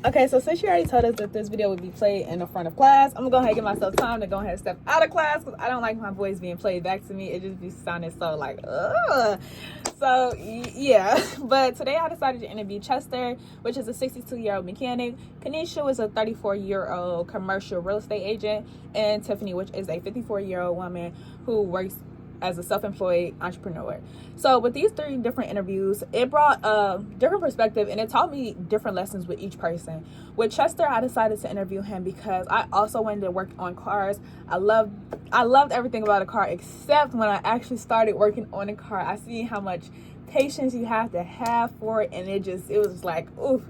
Okay, so since you already told us that this video would be played in the front of class, I'm gonna go ahead and give myself time to go ahead and step out of class because I don't like my voice being played back to me. It just be sounding so like, ugh. So yeah, but today I decided to interview Chester, which is a 62-year-old mechanic. Kanisha is a 34-year-old commercial real estate agent, and Tiffany, which is a 54-year-old woman who works as a self-employed entrepreneur. So with these 3 different interviews, it brought a different perspective and it taught me different lessons with each person. With Chester, I decided to interview him because I also wanted to work on cars. I loved everything about a car, except when I actually started working on a car. I see how much patience you have to have for it, and it was like, oof.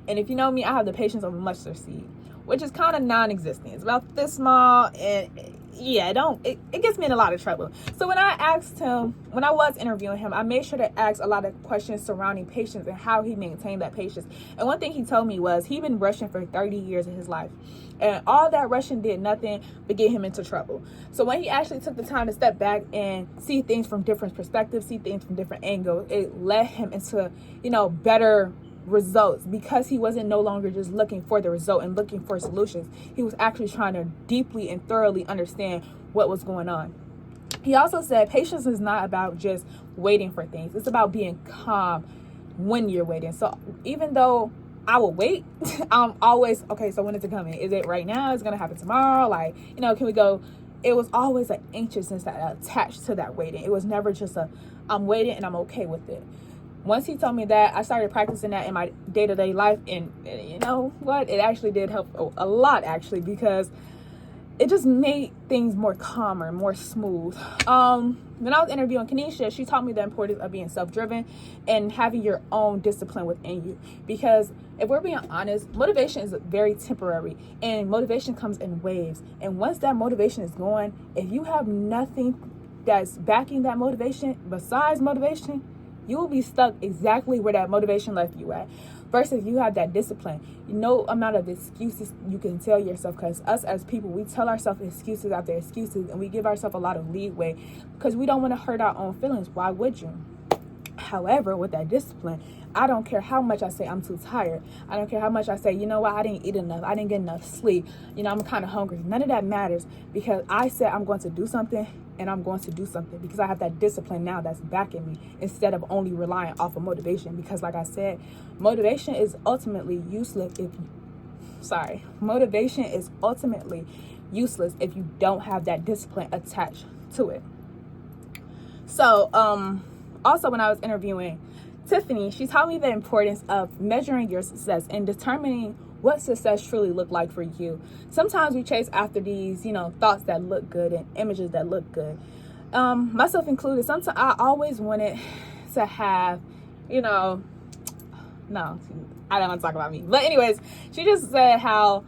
And if you know me, I have the patience of a mustard seed, which is kind of non-existent. It's about this small, and yeah, it gets me in a lot of trouble. So when I was interviewing him, I made sure to ask a lot of questions surrounding patience and how he maintained that patience. And one thing he told me was he'd been rushing for 30 years of his life, and all that rushing did nothing but get him into trouble. So when he actually took the time to step back and see things from different perspectives, see things from different angles, it led him into, better results, because he wasn't no longer just looking for the result and looking for solutions. He was actually trying to deeply and thoroughly understand what was going on. He also said patience is not about just waiting for things. It's about being calm when you're waiting. So even though I will wait, I'm always, okay, so when is it coming? Is it right now? Is it going to happen tomorrow? Like, can we go? It was always an anxiousness that attached to that waiting. It was never just I'm waiting and I'm okay with it. Once he told me that, I started practicing that in my day-to-day life, and you know what? It actually did help a lot, actually, because it just made things more calmer, more smooth. When I was interviewing Kanisha, she taught me the importance of being self-driven and having your own discipline within you. Because if we're being honest, motivation is very temporary, and motivation comes in waves. And once that motivation is gone, if you have nothing that's backing that motivation besides motivation, you will be stuck exactly where that motivation left you at. Versus you have that discipline. No amount of excuses you can tell yourself, because us as people, we tell ourselves excuses after excuses, and we give ourselves a lot of leeway because we don't want to hurt our own feelings. Why would you? However, with that discipline, I don't care how much I say I'm too tired. I don't care how much I say, I didn't eat enough. I didn't get enough sleep. I'm kind of hungry. None of that matters, because I said I'm going to do something, and I'm going to do something because I have that discipline now that's backing me, instead of only relying off of motivation. Because like I said, motivation is ultimately useless if you don't have that discipline attached to it. So, also when I was interviewing Tiffany, she taught me the importance of measuring your success and determining what success truly looked like for you. Sometimes we chase after these, thoughts that look good and images that look good. Myself included, sometimes I always wanted to have, no, I don't want to talk about me. But anyways, she just said how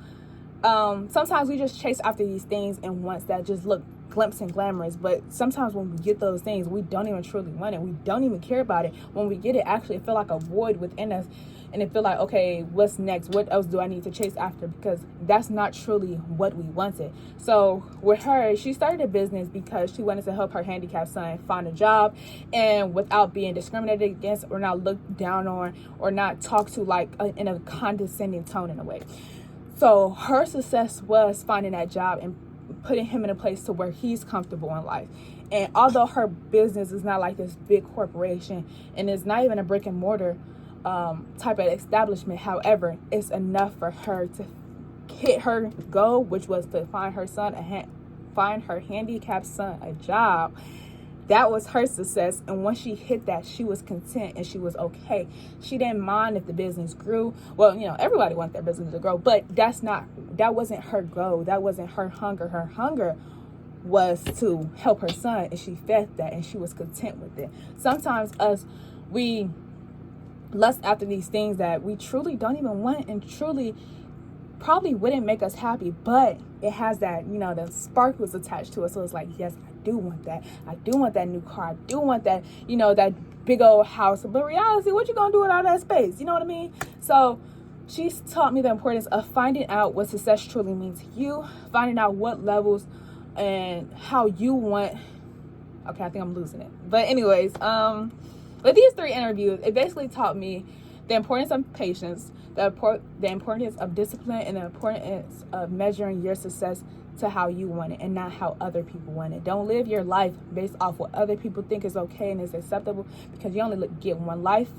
sometimes we just chase after these things and wants that just look glimpse and glamorous, but sometimes when we get those things, we don't even truly want it. We don't even care about it. When we get it, actually it feel like a void within us, and it feel like, okay, what's next? What else do I need to chase after? Because that's not truly what we wanted. So with her, she started a business because she wanted to help her handicapped son find a job, and without being discriminated against or not looked down on or not talked to like in a condescending tone in a way. So her success was finding that job and putting him in a place to where he's comfortable in life. And although her business is not like this big corporation, and it's not even a brick and mortar type of establishment, however, it's enough for her to hit her goal, which was to find her handicapped son a job. That was her success, and once she hit that, she was content and she was okay. She didn't mind if the business grew. Well, everybody wants their business to grow, but that wasn't her goal. That wasn't her hunger. Her hunger was to help her son, and she fed that, and she was content with it. Sometimes we lust after these things that we truly don't even want, and truly probably wouldn't make us happy, but it has that, the spark was attached to it. So it's like, yes, I do want that. I do want that new car. I do want that, that big old house. But reality, what you gonna do with all that space? You know what I mean? So she's taught me the importance of finding out what success truly means to you, finding out what levels and how you want. Okay, I think I'm losing it. But anyways, with these 3 interviews, it basically taught me the importance of patience, the importance of discipline and the importance of measuring your success to how you want it and not how other people want it. Don't live your life based off what other people think is okay and is acceptable, because you only get one life.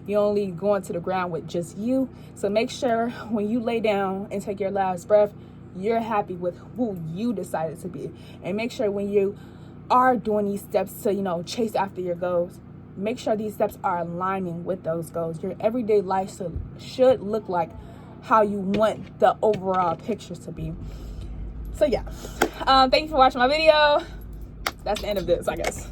You only going to the ground with just you. So make sure when you lay down and take your last breath, you're happy with who you decided to be. And make sure when you are doing these steps to, you know, chase after your goals, make sure these steps are aligning with those goals. Your everyday life should look like how you want the overall picture to be. So yeah, thank you for watching my video. That's the end of this, I guess.